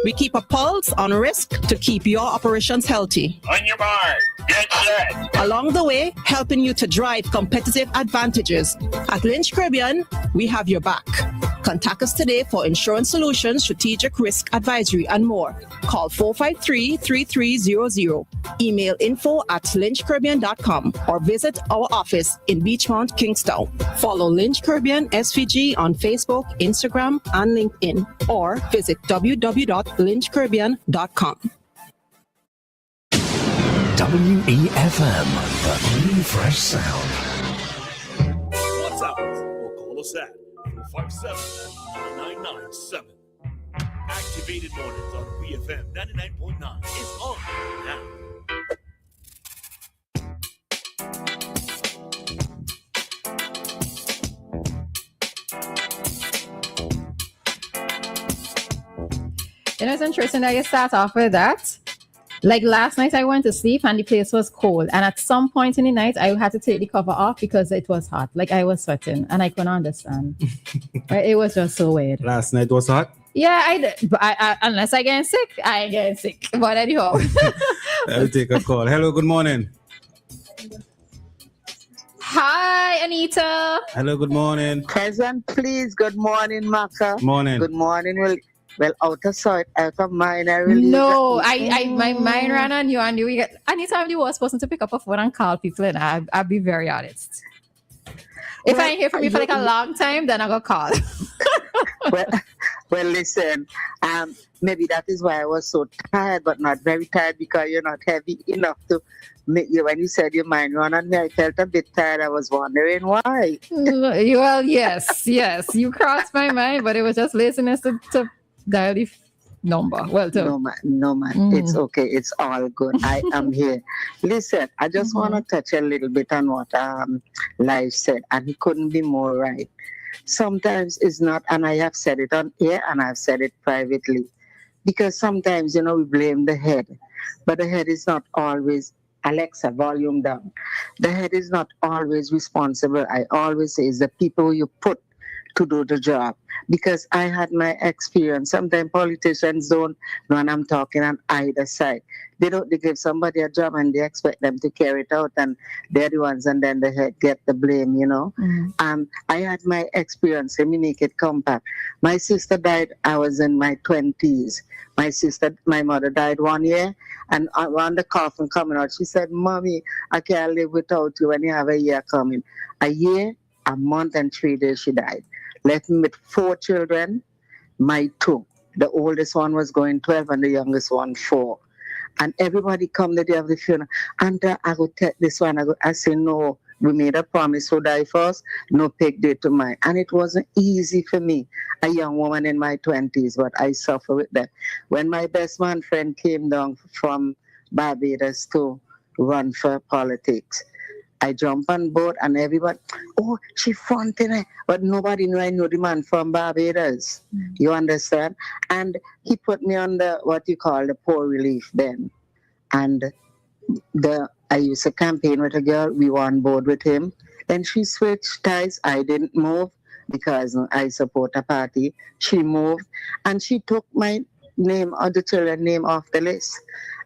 We keep a pulse on risk to keep your operations healthy. On your mark, get set. Along the way, helping you to drive competitive advantages. At Lynch Caribbean, we have your back. Contact us today for insurance solutions, strategic risk advisory, and more. Call 453-3300. Email info@lynchcaribbean.com or visit our office in Beachmont, Kingstown. Follow Lynch Caribbean SVG on Facebook, Instagram, and LinkedIn, or visit www.lynchcaribbean.com. WEFM, the new fresh sound. What's up? Or call us at 457-9997. Activated Mornings on WEFM 99.9 is on now. You know, it's interesting that you start off with that. Like last night, I went to sleep and the place was cold. And at some point in the night, I had to take the cover off because it was hot. Like I was sweating and I couldn't understand. Right? It was just so weird. Last night was hot? Yeah, I did. But unless I get sick, I ain't getting sick. But anyhow. I'll take a call. Hello, good morning. Hi, Anita. Hello, good morning. Present, please. Good morning, Maka. Morning. Good morning. Well, out of sight, out of mind. I really My mind ran on you, and anytime you was supposed to pick up a phone and call people, and I'll be very honest. If I ain't hear from you for like a long time, then I go call. well, listen. Maybe that is why I was so tired, but not very tired because you're not heavy enough to make you. When you said your mind ran on me, I felt a bit tired. I was wondering why. Well, yes, you crossed my mind, but it was just laziness to dial the number. Well, no man. It's okay. It's all good. I am here. Listen, I just want to touch a little bit on what Live said, and he couldn't be more right. Sometimes it's not, and I have said it on air, and I've said it privately, because sometimes we blame the head, but the head is not always. Alexa, volume down. The head is not always responsible. I always say it's the people you put to do the job, because I had my experience. Sometimes politicians don't know, and I'm talking on either side. They give somebody a job and they expect them to carry it out, and they're the ones, and then the head get the blame, I had my experience. Let me make it compact. My sister died, I was in my 20s. My mother died 1 year, and on the coffin coming out, she said, "Mommy, I can't live without you when you have a year coming." A year, a month, and 3 days she died. Left me with 4 children, my 2. The oldest one was going 12 and the youngest one 4. And everybody come the day of the funeral. And I go take this one. I say, "No, we made a promise who die first, no pig day to mine." And it wasn't easy for me, a young woman in my 20s, but I suffer with that. When my best man friend came down from Barbados to run for politics, I jump on board and everybody, "Oh, she fronting it." But nobody knew I knew the man from Barbados. You understand? And he put me on what you call the poor relief then. And I used to campaign with a girl. We were on board with him. Then she switched ties. I didn't move because I support a party. She moved and she took my name or the children's name off the list.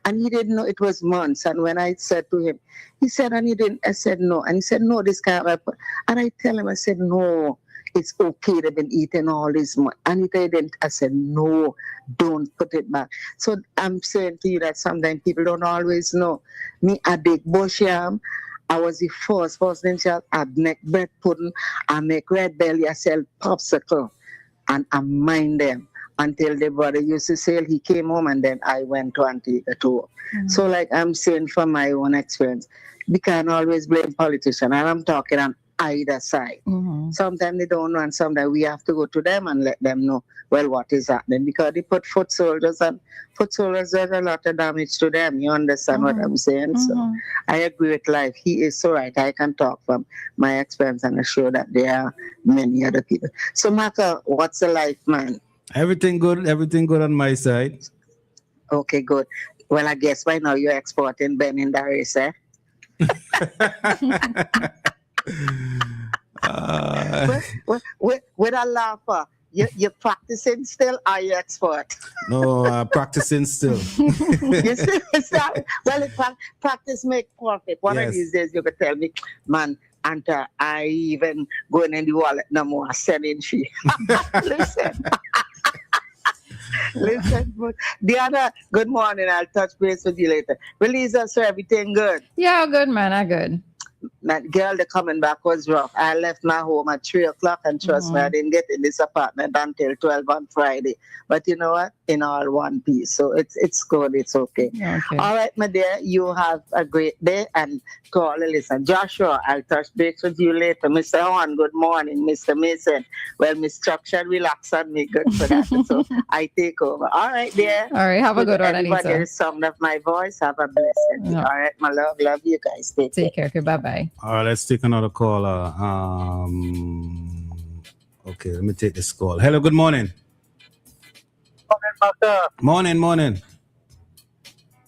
And he didn't know it was months. And when I said to him, he said, and he didn't, I said, "No." And he said, "No, this can't happen." And I tell him, I said, "No, it's okay. They've been eating all this money." And he didn't. I said, "No, don't put it back." So I'm saying to you that sometimes people don't always know. Me, I bake bush yam. I was the first person in charge. I make bread pudding. I make red belly. I sell popsicle. And I mind them. Until the brother used to sail, he came home, and then I went to Antigua tour. So like I'm saying from my own experience, we can't always blame politicians, and I'm talking on either side. Sometimes they don't know, and sometimes we have to go to them and let them know, well, what is happening, because they put foot soldiers, and foot soldiers does a lot of damage to them. You understand what I'm saying? So I agree with Life. He is so right. I can talk from my experience and assure that there are many other people. So Maka, what's the life, man? Everything good on my side. Okay, good. Well, I guess by now you're exporting Ben in the race, eh? With a laugher. you're practicing still? Are you expert? No, practicing still. You still start, well, practice make perfect. One of Yes. these days you could tell me, man, Anta, I even going in the wallet no more, sending she. Listen. Listen, but the other, good morning. I'll touch base with you later. Roleza, so everything good? Yeah, good, man. I good. That girl, the coming back was rough. I left my home at 3 o'clock, and trust me, I didn't get in this apartment until 12 on Friday. But you know what? In all one piece. So it's good. It's okay. Okay. All right, my dear. You have a great day, and call and listen. Joshua, I'll touch base with you later. Mr. Horn, good morning. Mr. Mason, well, Miss Chuck shall relax on me. Good for that. So I take over. All right, dear. All right. Have a good one, Everybody, Anita. the sound of my voice. Have a blessed day. Yeah. All right, my love. Love you guys. Take care. Take care. Okay. Bye bye. All right, let's take another caller. Okay, let me take this call. Hello, good morning. Maka. Morning.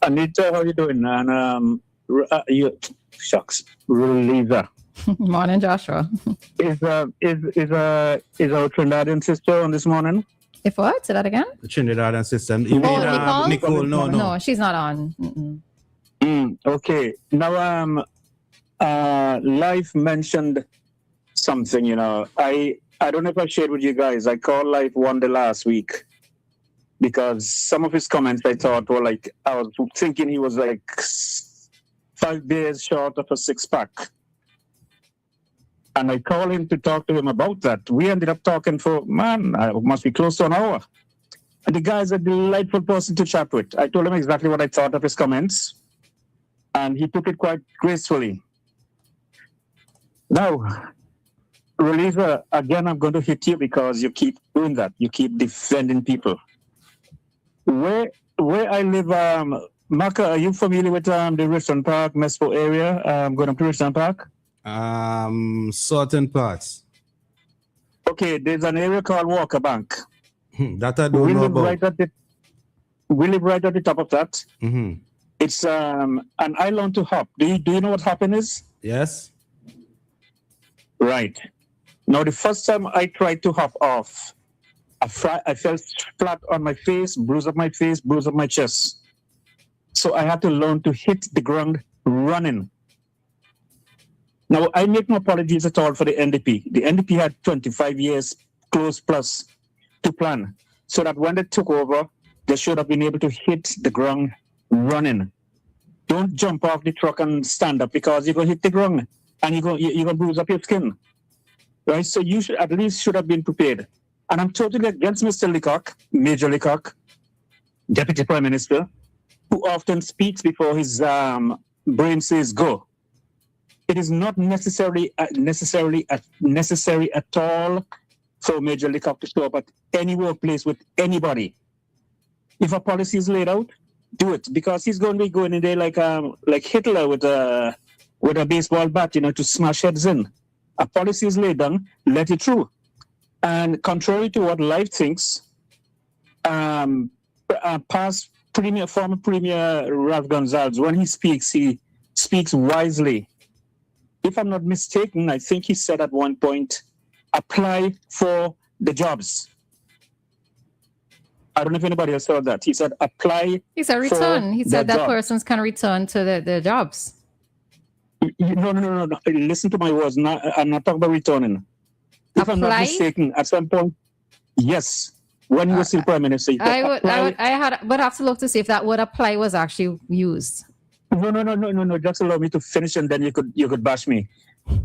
Anita, how you doing? And Roleza. Morning, Joshua. Is our Trinidadian sister on this morning? If what? Say that again? The Trinidad and sister. You Oh, mean, Nicole? No. No, she's not on. Mm-mm. Okay. Now, Life mentioned something, I don't know if I shared with you guys. I called Life one day last week because some of his comments I thought were like, I was thinking he was like 5 days short of a 6-pack. And I called him to talk to him about that. We ended up talking for, must be close to an hour. And the guy's a delightful person to chat with. I told him exactly what I thought of his comments, and he took it quite gracefully. Now, Roleza, again, I'm going to hit you because you keep doing that. You keep defending people. Where I live, Maka, are you familiar with the Richmond Park, Mespo area? Going up to Richmond Park? Certain parts. Okay, there's an area called Walker Bank. That I don't know about. We live right at the top of that. Mm-hmm. It's an island to hop. Do you know what hopping is? Yes. Right. Now, the first time I tried to hop off, I fell flat on my face, bruise up my face, bruise up my chest. So I had to learn to hit the ground running. Now, I make no apologies at all for the NDP. The NDP had 25 years close plus to plan, so that when they took over, they should have been able to hit the ground running. Don't jump off the truck and stand up because you're going to hit the ground and you're going to bruise up your skin. Right? So you should have been prepared. And I'm totally against Mr. Leacock, Major Leacock, Deputy Prime Minister, who often speaks before his brain says go. It is not necessary at all for Major Leacock to show up at any workplace with anybody. If a policy is laid out, do it, because he's going to be going in there like Hitler with a baseball bat, to smash heads in. A policy is laid down, let it through. And contrary to what Life thinks, former Premier Ralph Gonzalez, when he speaks wisely. If I'm not mistaken, I think he said at one point, apply for the jobs. I don't know if anybody else heard that. He said, apply. He said return. He said that job. persons can return to the jobs. No. Listen to my words. I'm not talking about returning. If I'm not mistaken, at some point, yes. When he was still Prime Minister, I would have to look to see if that word apply was actually used. No. Just allow me to finish, and then you could bash me.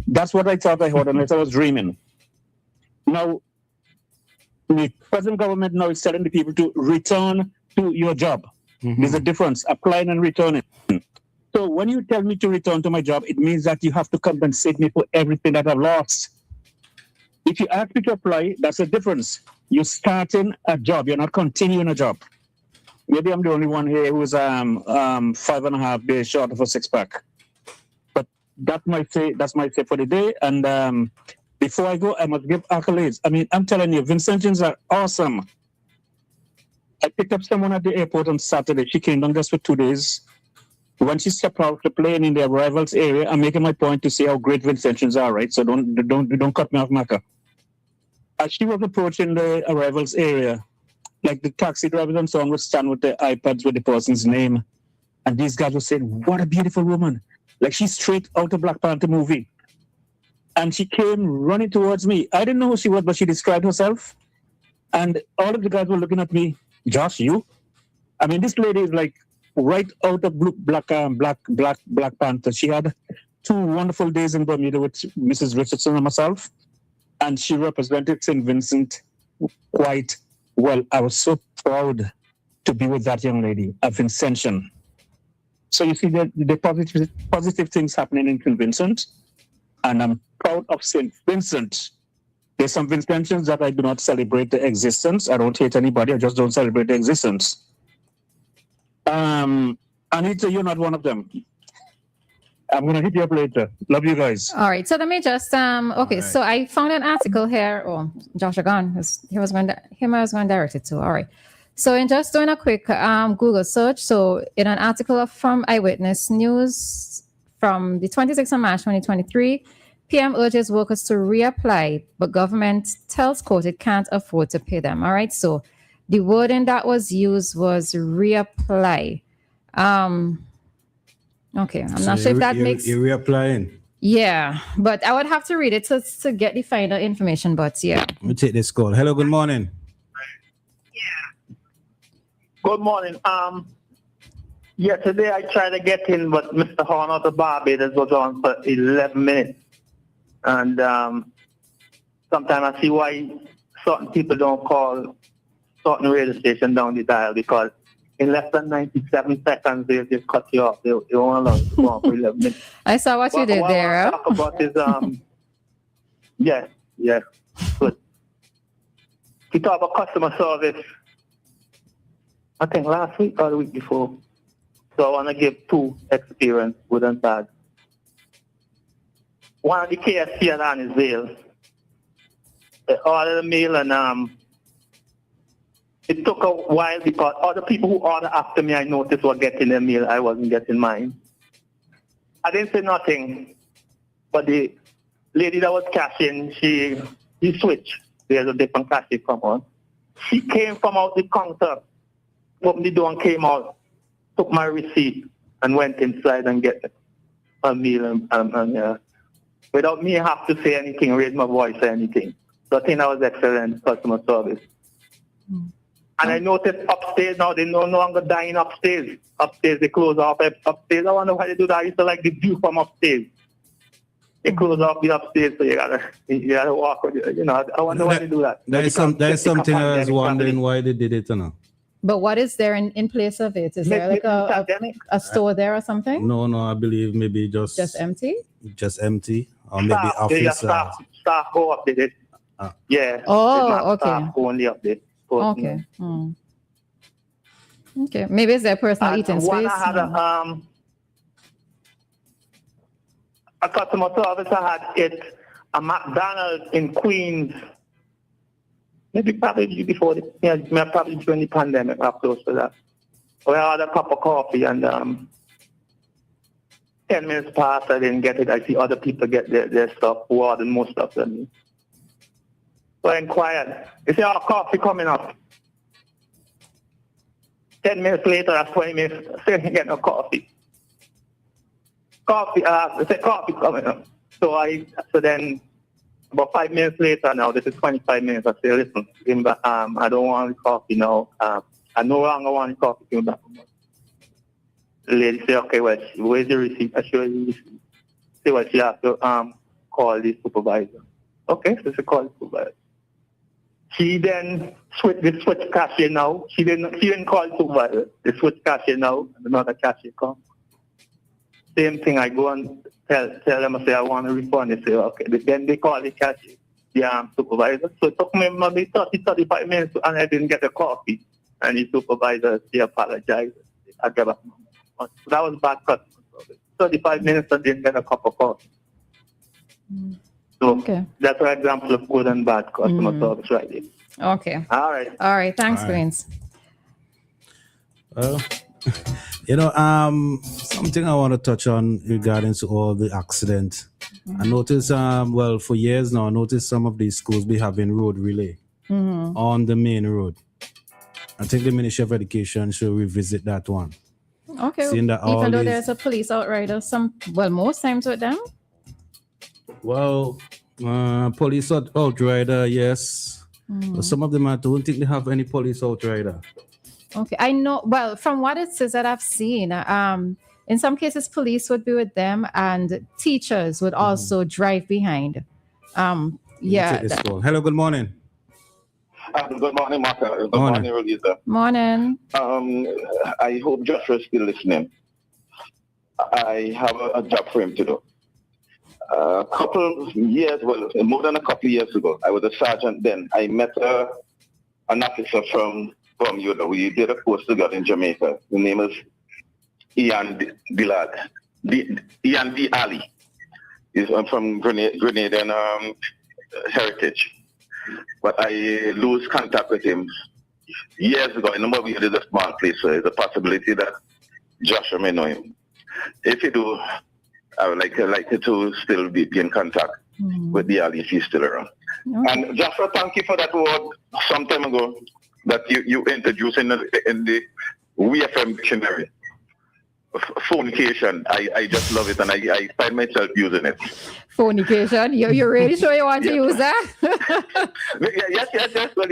That's what I thought I heard, unless I was dreaming. Now, the present government now is telling the people to return to your job. Mm-hmm. There's a difference, applying and returning. So when you tell me to return to my job, it means that you have to compensate me for everything that I've lost. If you ask me to apply, that's a difference. You're starting a job. You're not continuing a job. Maybe I'm the only one here who's 5.5 days short of a 6-pack. But that's my say for the day. And before I go, I must give accolades. I mean, I'm telling you, Vincentians are awesome. I picked up someone at the airport on Saturday. She came down just for 2 days. When she stepped out the plane in the arrivals area, I'm making my point to see how great Vincentians are, right? So don't cut me off, Maka. as she was approaching the arrivals area, like the taxi drivers and so on would stand with their iPads with the person's name. And these guys were saying, what a beautiful woman. Like she's straight out of Black Panther movie. And she came running towards me. I didn't know who she was, but she described herself. And all of the guys were looking at me. Josh, you? I mean, this lady is like right out of Black Panther. She had 2 wonderful days in Bermuda with Mrs. Richardson and myself. And she represented St. Vincent quite well. I was so proud to be with that young lady at Vincentian. So you see the positive things happening in St. Vincent, and I'm proud of St. Vincent. There's some Vincentians that I do not celebrate the existence. I don't hate anybody. I just don't celebrate the existence. Anita, you're not one of them. I'm going to hit you up later. Love you guys. All right. So let me just okay. right. So I found an article here. Oh, Josh gone. I was going to direct it to. All right. So in just doing a quick Google search, so in an article from Eyewitness News from the 26th of March 2023, PM urges workers to reapply, but government tells court it can't afford to pay them. All right. So the wording that was used was reapply. Okay, I'm not sure if that makes. You're reapplying. Yeah, but I would have to read it to get the final information. But yeah. Let me take this call. Hello, good morning. Good morning. Yeah, today I tried to get in, but Mr. Horn out of Barbados was on for 11 minutes. And sometimes I see why certain people don't call certain radio station down the dial, because in less than 97 seconds, they just cut you off. They won't allow you to go on for 11 minutes. I saw what you did what there. I want to talk about is, yeah, good. We talk about customer service, I think last week or the week before. So I want to give 2 experience, good and bad. One of the KFC at Annisvale, they ordered a meal, and it took a while because other people who ordered after me, I noticed, were getting their meal. I wasn't getting mine. I didn't say nothing, but the lady that was cashing, she switched. There's a different cashier come on. She came from out the counter, opened the door and came out, took my receipt and went inside and get a meal and without me have to say anything, raise my voice or anything. So I think that was excellent customer service. And I noticed upstairs now, they no longer dine upstairs. Upstairs, they close off upstairs. I wonder why they do that. I used to like the view from upstairs. They close off the upstairs, so you gotta walk with it. You know, I wonder why they do that. There is something I was wondering why they did it, you know. But what is there in place of it? Is there like a store there or something? No, I believe maybe just empty? Just empty. Or maybe office. Staff go up there. Yeah. Oh, okay. Staff only up there. Okay. Okay. Maybe it's their personal eating space. I had a customer service. I had a McDonald's in Queens. Maybe probably before probably during the pandemic, or close to that. I had a cup of coffee, and 10 minutes passed. I didn't get it. I see other people get their stuff, who ordered more stuff than me. So I inquired. They say, coffee coming up. 10 minutes later, or 20 minutes, I still didn't get no coffee. They said coffee coming up. So then, about 5 minutes later now, this is 25 minutes, I say, listen, give me back, I don't want the coffee now. I no longer want the coffee, give me back. The lady said, okay, well, where's your receipt? I show you the receipt. Say, well, she has to call the supervisor. Okay, so she called the supervisor. She then switch cashier now. She didn't call the supervisor. They switch cashier now, and another cashier comes. Same thing, I go and tell them, I say, I want a refund. They say, okay. Then they call the cashier, the supervisor. So it took me maybe 35 minutes, and I didn't get a coffee. And the supervisor, she apologized. I gave up. So that was bad customer service. 35 minutes, I didn't get a cup of coffee. So that's an example of good and bad customer service right there. Okay. All right. Thanks, Greens. Well, something I want to touch on regarding to all the accident I notice, well, for years now, I notice some of these schools be having road relay on the main road. I think the Ministry of Education should revisit that one. Okay. Seeing that Even though there's a police outrider, most times with them. Well, police outrider, yes. But some of them, I don't think they have any police outrider. Okay, I know. Well, from what it says that I've seen, in some cases, police would be with them, and teachers would also drive behind. Yeah. Hello, good morning. Good morning, Maka. Good morning, Roleza. Morning. I hope Joshua is still listening. I have a job for him to do. A couple years, more than a couple of years ago, I was a sergeant then. I met an officer from Bermuda. We did a course together in Jamaica. His name is Ian Ian D. Ali. He's from Grenadian heritage. But I lose contact with him years ago. I remember we did a small place, so there's a possibility that Joshua may know him. If you do, I would like to still be in contact with the Ali if he's still around. Okay. And Joshua, thank you for that word some time ago that you introduced in the WEFM dictionary. Fornication. I just love it, and I find myself using it. Fornication? You're really sure you want to use that? Yes. Well,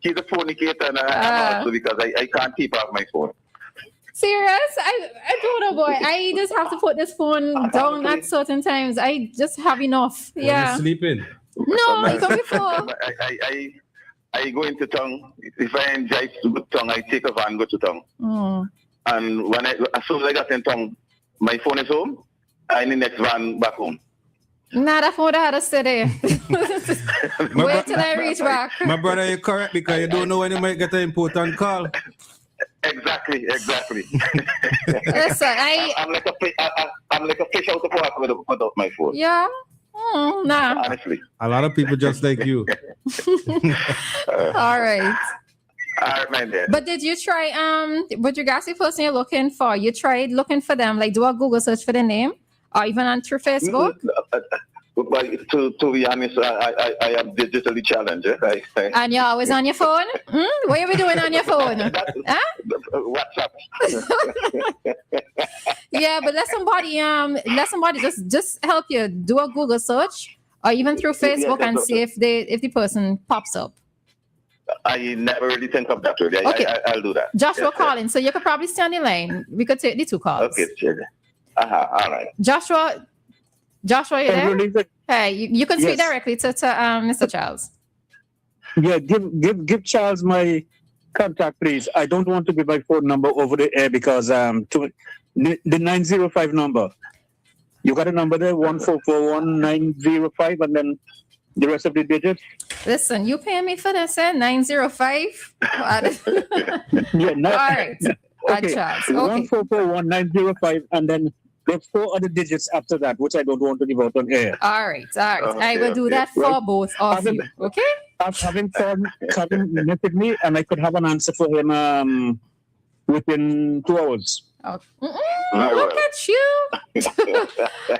he's a fornicator, and I'm also because I can't keep off my phone. Serious? I don't know, boy. I just have to put this phone down at certain times. I just have enough. Yeah. You're sleeping? No, it's on before. I go into town. If I enjoy to go to town, I take a van, go to town. And as soon as I got in town, my phone is home. I need the next van back home. Nah, that phone had to stay there. Wait till I reach back. My brother, you're correct because you don't know when you might get an important call. Exactly. Listen, I'm like a fish out of water without my phone. Yeah. Nah. Honestly. A lot of people just like you. All right. All right, my dear. But did you try with regards to the person you're looking for, you tried looking for them, like do a Google search for the name or even on through Facebook? But to be honest, I am digitally challenged. And you're always on your phone? What are you doing on your phone? WhatsApp. Yeah, but let somebody just help you do a Google search or even through Facebook and see if the person pops up. I never really think of that really. Okay. I'll do that. Joshua calling, so you could probably stay on the line. We could take the two calls. Okay, sure. All right. Joshua, you there? Hey, you can speak directly to Mr. Charles. Yeah, give Charles my contact, please. I don't want to give my phone number over the air because the 905 number. You got a number there, 1441905, and then the rest of the digits. Listen, you paying me for this, 905? Yeah, no. All right. Okay. Charles. Okay. 1441905, and then there's 4 other digits after that, which I don't want to give out on air. All right. Okay, I will do that for both of you. Okay? Having messaged me, and I could have an answer for him whan 2 hours. Oh. Look at you.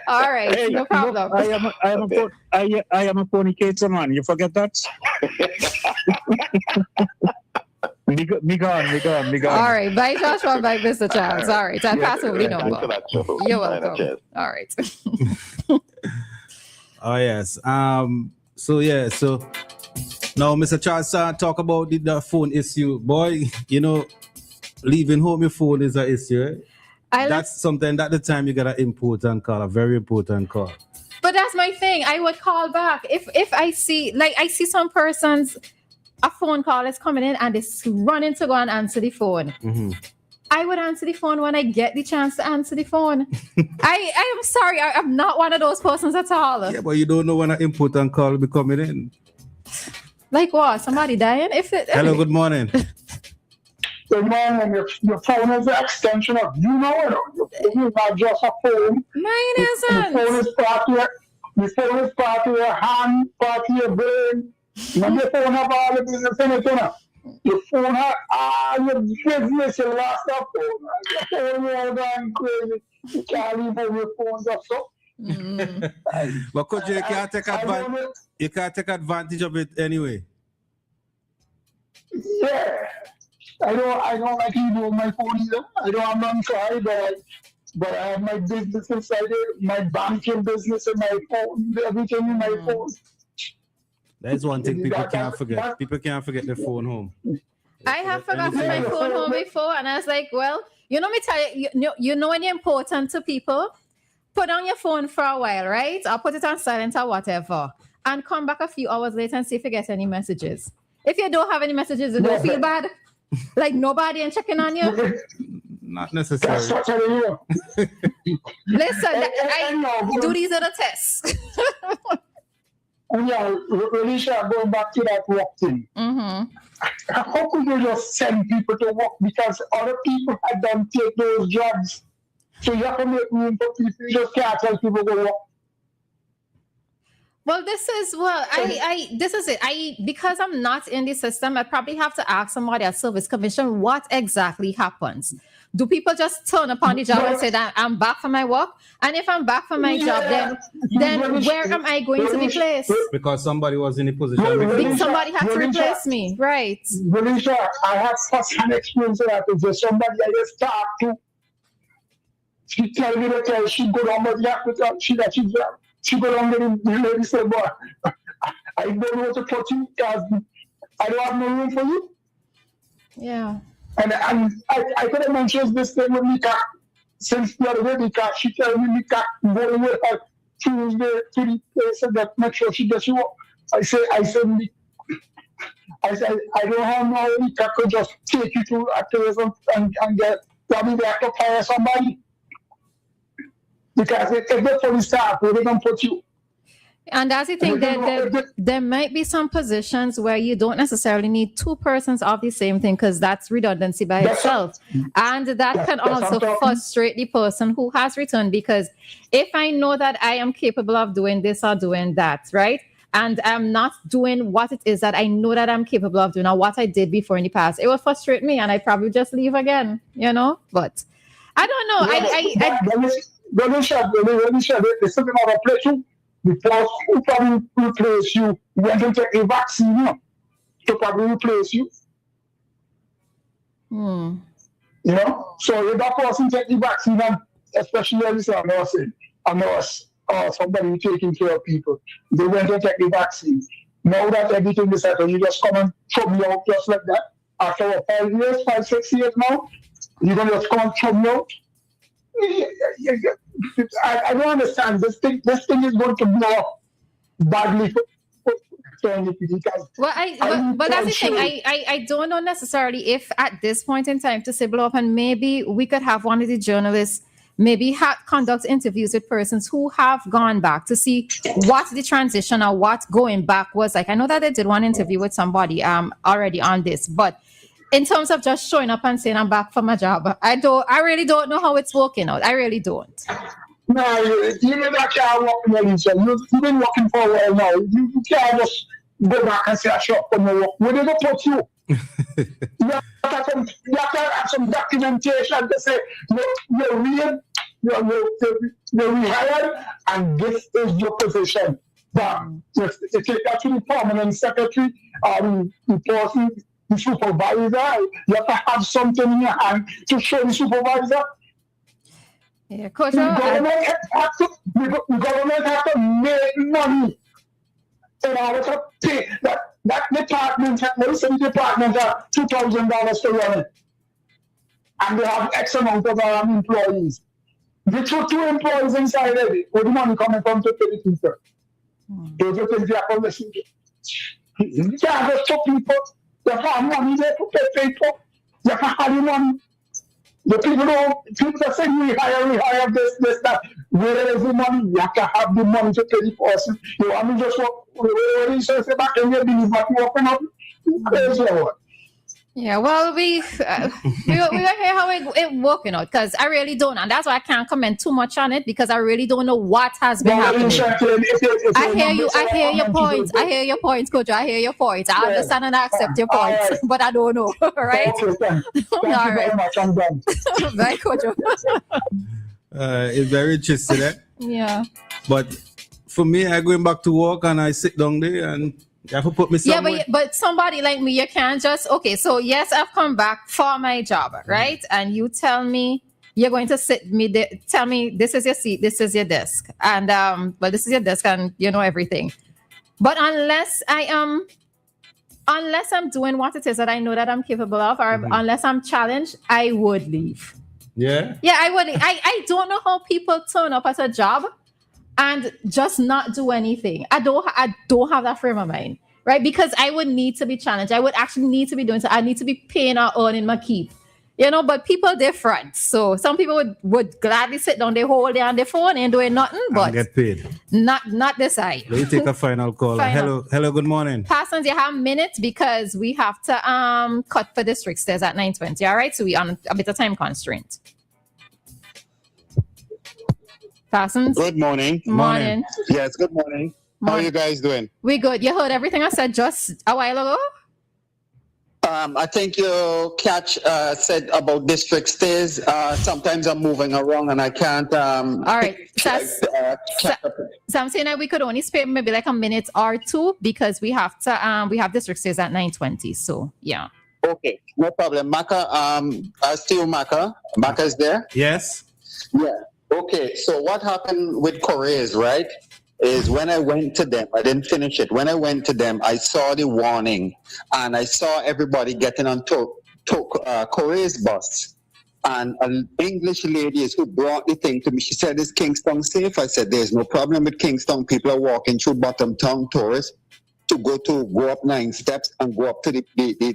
All right. Hey, no problem. Look, I am a fornicator, man. You forget that? Me gone. All right. Bye, Joshua. Bye, Mr. Charles. All right. I'll pass over the number. You're welcome. All right. Oh, yes. So now Mr. Charles talk about the phone issue. Boy, leaving home your phone is an issue. That's something that the time you get an important call, a very important call. But that's my thing. I would call back if I see some persons, a phone call is coming in and it's running to go and answer the phone. Mm-hmm. I would answer the phone when I get the chance to answer the phone. I am sorry, I'm not one of those persons at all. Yeah, but you don't know when an important call will be coming in. Like what? Somebody dying? Hello, good morning. Good morning. Your phone is an extension of you. It's not just a phone. Mine isn't. Your phone is part of your hand, part of your brain. When your phone have all the business in it, your phone have all your business, you lost your phone. Your phone is all gone crazy. You can't leave your phone just so. But could you can't take advantage? You can't take advantage of it anyway. Yeah. I don't like you my phone either. I'm not sorry, but I have my business inside it, my banking business in my phone, everything in my phone. That's one thing people can't forget. People can't forget their phone home. I have forgotten my phone home before, and I was like, well, me tell you know when you're important to people, put down your phone for a while, right? Or put it on silent or whatever, and come back a few hours later and see if you get any messages. If you don't have any messages, you don't feel bad. Like nobody ain't checking on you. Not necessarily. Listen, I do these other tests. Yeah, Roleza, going back to that work thing. How could you just send people to work because other people had done take those jobs? So you have to make room for people. You just can't tell people to work. Well, this is it. Because I'm not in the system, I probably have to ask somebody at Service Commission what exactly happens. Do people just turn upon the job and say that I'm back for my work? And if I'm back for my job, then where am I going to be placed? Because somebody was in a position. Somebody had to replace me, right? Roleza, I have first-hand experience of that. There's somebody I just talked to. She tell me that she go down, but she go down there and the lady said, boy, I don't know what to put you because I don't have no room for you. Yeah. And I could have mentioned this thing with Maka since the other day because she told me Maka going with her Tuesday to the place and that make sure she gets you up. I said, I don't know how Maka could just take you to a place and get probably they have to hire somebody. Because if they're fully staffed, they're going to put you. And that's the thing, there might be some positions where you don't necessarily need two persons of the same thing because that's redundancy by itself. And that can also frustrate the person who has returned because if I know that I am capable of doing this or doing that, right? And I'm not doing what it is that I know that I'm capable of doing or what I did before in the past, it will frustrate me and I probably just leave again, But I don't know. There's something about a play too. Because who probably replace you when you take a vaccine to probably replace you. So if that person take the vaccine, and especially as a nurse or somebody taking care of people, they went to take the vaccine. Now that everything is settled, you just come and throw me out just like that. After 5, 6 years now, you're going to just come and throw me out. I don't understand. This thing is going to blow up badly for anybody. But that's the thing. I don't know necessarily if at this point in time to say blow up, and maybe we could have one of the journalists conduct interviews with persons who have gone back to see what the transition or what going back was like. I know that they did one interview with somebody already on this, but in terms of just showing up and saying I'm back for my job, I really don't know how it's working out. I really don't. No, you know that can't work, Roleza. You've been working for a while now. You can't just go back and say I show up for my work. Where they go put you? You have to have some documentation to say you're rehired and this is your position. But you take that to the permanent secretary or the person, the supervisor. You have to have something in your hand to show the supervisor. Yeah, Coach. The government have to make money in order to pay that department. Most of the departments are $2,000 to run it, and they have X amount of employees. The two employees inside of it, where the money coming from to pay the people. Those are things you have to listen to. You can't just tell people. You have to have money there to pay people. You have to have the money. The people are saying we hire this, that. Where is the money? You have to have the money to pay the person. You want me just say back and you believe what you open up? Crazy or what? Yeah, well, we are here how it working out because I really don't, and that's why I can't comment too much on it because I really don't know what has been happening. I hear your points. I hear your points, Coach. I hear your points. I understand and I accept your points, but I don't know. Right? Thank you very much. I'm done. Bye, Coach. It's very interesting. Yeah. But for me, I going back to work and I sit down there and you have to put me somewhere. Yeah, but somebody like me, you can't just, okay, so yes, I've come back for my job, right? And you tell me you're going to sit me there, tell me this is your seat, this is your desk. And well, this is your desk and you know everything. But unless I'm doing what it is that I know that I'm capable of, or unless I'm challenged, I would leave. Yeah? Yeah, I would. I don't know how people turn up at a job and just not do anything. I don't have that frame of mind, right? Because I would need to be challenged. I would actually need to be doing so. I need to be paying or earning my keep. You know, but people different. So some people would gladly sit down their whole day on their phone and doing nothing, but and get paid. Not this side. Let me take a final call. Hello, good morning. Parsons, you have minutes because we have to cut for district stairs at 9:20. All right, so we on a bit of time constraint. Parsons. Good morning. Morning. Yes, good morning. How are you guys doing? We good. You heard everything I said just a while ago? I think you said about district stays. Sometimes I'm moving around and I can't. All right. So I'm saying that we could only spare maybe like a minute or two because we have district stays at 9:20. So yeah. Okay, no problem. Maka, still Maka. Maka is there? Yes. Yeah. Okay. So what happened with Correa's, right? Is when I went to them, I didn't finish it. When I went to them, I saw the warning and I saw everybody getting on Correa's bus. And an English lady is who brought the thing to me. She said, "Is Kingston safe?" I said, "There's no problem with Kingston. People are walking through Bottom Town tourists to go up 9 steps and go up to the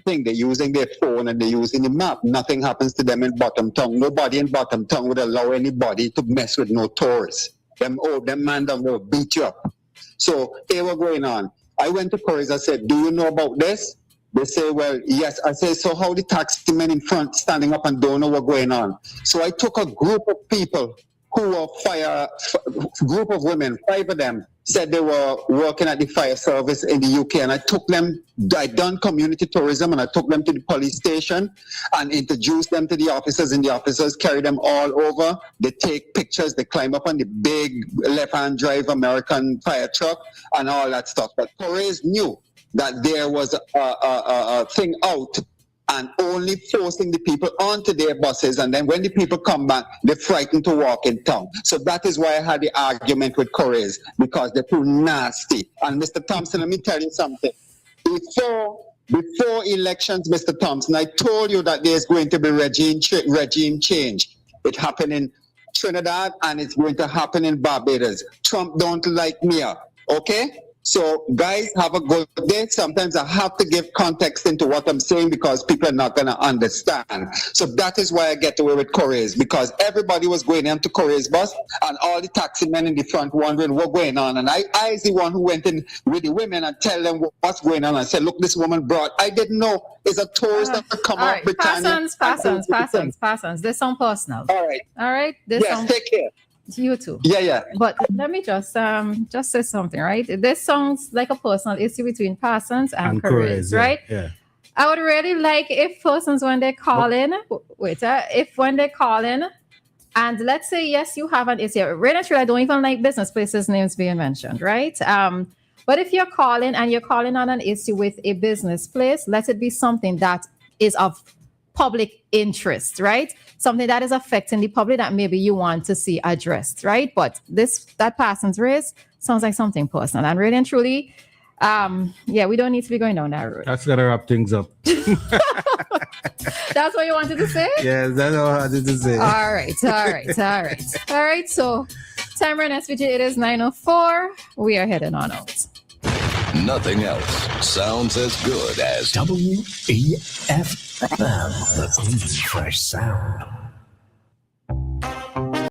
thing. They're using their phone and they're using the map. Nothing happens to them in Bottom Town. Nobody in Bottom Town would allow anybody to mess with no tourists. Them man down will beat you up." So they were going on. I went to Corey's. I said, "Do you know about this?" They say, "Well, yes." I said, "So how the taxi men in front standing up and don't know what's going on?" So I took a group of people who were group of women, 5 of them, said they were working at the fire service in the UK. And I took them, I done community tourism and I took them to the police station and introduced them to the officers, and the officers carry them all over. They take pictures, they climb up on the big left-hand drive American fire truck and all that stuff. But Torres knew that there was a thing out and only forcing the people onto their buses, and then when the people come back, they're frightened to walk in town. So that is why I had the argument with Correa's, because they're too nasty. And Mr. Thompson, let me tell you something. Before elections, Mr. Thompson, I told you that there's going to be regime change. It happened in Trinidad and it's going to happen in Barbados. Trump don't like me, okay? So guys, have a good day. Sometimes I have to give context into what I'm saying because people are not going to understand. So that is why I get away with Correa's, because everybody was going into Correa's bus and all the taxi men in the front wondering what's going on. And I is the one who went in with the women and tell them what's going on. I said, "Look, this woman brought," I didn't know, it's a tourist that come out of Britannia. Parsons. This sound personal. All right. Yes, take care. You too. Yeah. But let me just say something, right? This sounds like a personal issue between Parsons and Correa's, right? Yeah. I would really like if Parsons, when they call in, when they call in, and let's say, yes, you have an issue. Really, I don't even like business places' names being mentioned, right? But if you're calling and you're calling on an issue with a business place, let it be something that is of public interest, right? Something that is affecting the public that maybe you want to see addressed, right? But that Parsons race sounds like something personal. And really and truly, we don't need to be going down that road. That's gotta wrap things up. That's what you wanted to say? Yes, that's what I wanted to say. All right. So, time for an SVG, it is 9:04. We are heading on out. Nothing else sounds as good as WEFM, the clean, fresh sound.